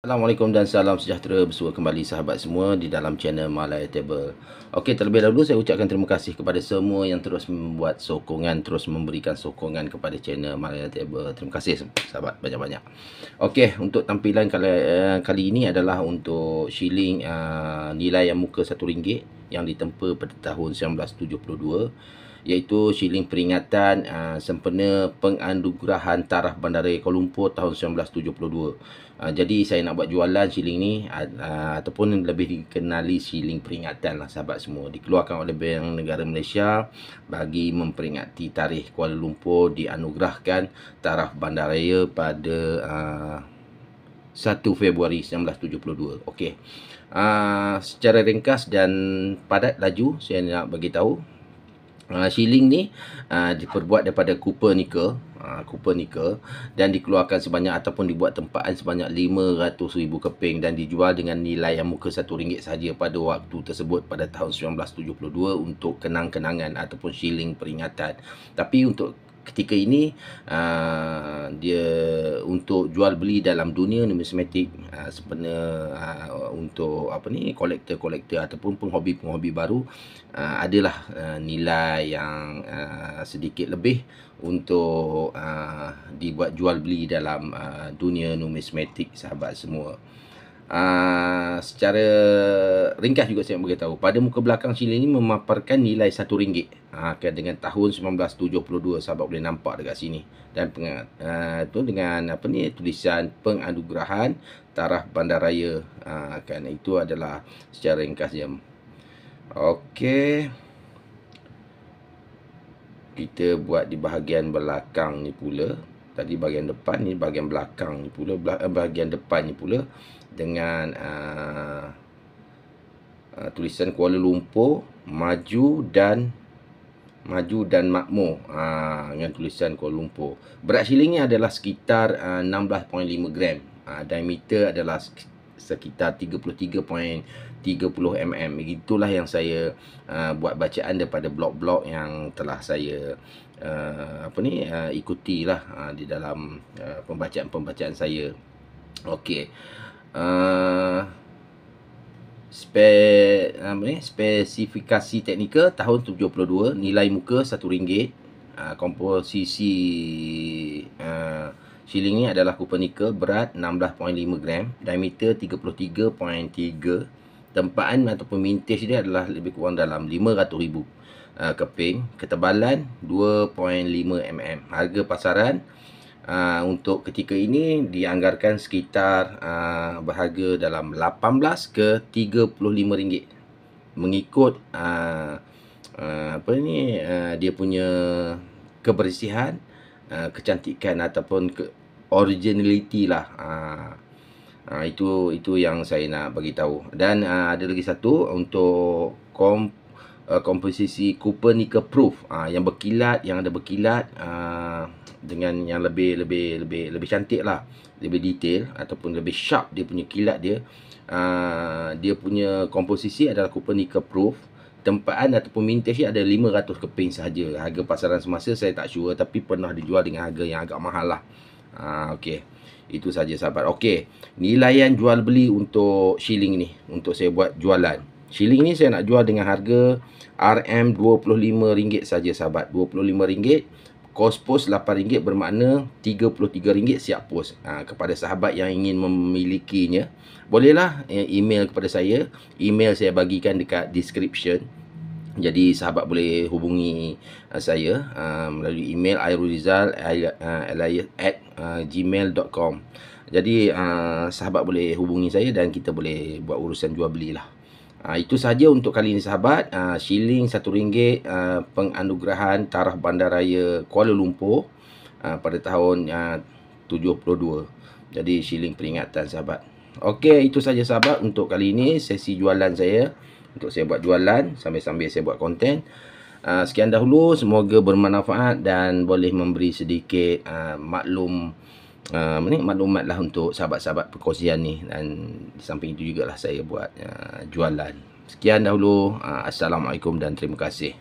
Assalamualaikum dan salam sejahtera bersua kembali sahabat semua di dalam channel Malaya Table. Okey, terlebih dahulu saya ucapkan terima kasih kepada semua yang terus membuat sokongan, terus memberikan sokongan kepada channel Malaya Table. Terima kasih sahabat banyak-banyak. Okey, untuk tampilan kali ini adalah untuk shilling nilai yang muka RM1 yang ditempa pada tahun 1972, iaitu shilling peringatan sempena penganugerahan Taraf Bandaraya Kuala Lumpur tahun 1972. Jadi saya nak buat jualan shilling ni ataupun lebih dikenali shilling peringatan lah sahabat semua. Dikeluarkan oleh Bank Negara Malaysia bagi memperingati tarikh Kuala Lumpur dianugerahkan Taraf Bandaraya pada 1 Februari 1972. Okey. Secara ringkas dan padat laju saya nak bagi tahu shilling ni diperbuat daripada copper nickel, dan dikeluarkan sebanyak ataupun dibuat tempaan sebanyak 500,000 keping dan dijual dengan nilai yang muka RM1 sahaja pada waktu tersebut pada tahun 1972 untuk kenang-kenangan ataupun shilling peringatan. Tapi untuk ketika ini dia untuk jual beli dalam dunia numismatik sebenarnya untuk kolektor-kolektor ataupun penghobi-penghobi baru adalah nilai yang sedikit lebih untuk dibuat jual beli dalam dunia numismatik sahabat semua. Secara ringkas juga saya beritahu pada muka belakang shilling ini memaparkan nilai RM1 dengan tahun 1972, sahabat boleh nampak dekat sini, dan tu dengan tulisan penganugerahan Taraf Bandaraya, kan itu adalah secara ringkas dia. Okey, kita buat di bahagian belakang ni pula. Tadi bahagian depan ni, bahagian belakang ni pula, bahagian depan ni pula dengan tulisan Kuala Lumpur maju dan makmur, dengan tulisan Kuala Lumpur. Berat shilling ni adalah sekitar 16.5 gram. Diameter adalah sekitar 33.30 mm. Itulah yang saya buat bacaan daripada blog-blog yang telah saya ikutilah di dalam pembacaan saya. Okey. Spesifikasi teknikal tahun 72, nilai muka RM1. Komposisi shilling ni adalah copper nickel, berat 16.5 gram, diameter 33.3, tempaan ataupun mintage dia adalah lebih kurang dalam 500,000 keping, ketebalan 2.5 mm. Harga pasaran untuk ketika ini dianggarkan sekitar berharga dalam 18 ke RM35 mengikut dia punya kebersihan, kecantikan ataupun originality lah. Itu yang saya nak bagi tahu. Dan ada lagi satu untuk komposisi copper nickel proof yang berkilat, yang ada berkilat dengan yang lebih cantik lah, lebih detail ataupun lebih sharp dia punya kilat dia. Dia punya komposisi adalah copper nickel proof. Tempaan ataupun mintage ada 500 keping sahaja. Harga pasaran semasa saya tak sure, tapi pernah dijual dengan harga yang agak mahal lah. Okey, itu saja sahabat. Okey, nilaian jual beli untuk shilling ni, untuk saya buat jualan shilling ni, saya nak jual dengan harga RM25 saja sahabat. RM25. Kos pos RM8 bermakna RM33 siap pos. Kepada sahabat yang ingin memilikinya, bolehlah email kepada saya. Email saya bagikan dekat description. Jadi sahabat boleh hubungi saya melalui email airulizal@gmail.com. Jadi sahabat boleh hubungi saya dan kita boleh buat urusan jual beli lah. Itu sahaja untuk kali ini sahabat. Shilling RM1, penganugerahan Taraf Bandaraya Kuala Lumpur pada tahun 72. Jadi shilling peringatan sahabat. Okey, itu saja sahabat untuk kali ini sesi jualan saya. Untuk saya buat jualan sambil-sambil saya buat konten. Sekian dahulu, semoga bermanfaat dan boleh memberi sedikit maklumat lah untuk sahabat-sahabat perkongsian ni. Dan di samping itu jugalah saya buat jualan. Sekian dahulu. Assalamualaikum dan terima kasih.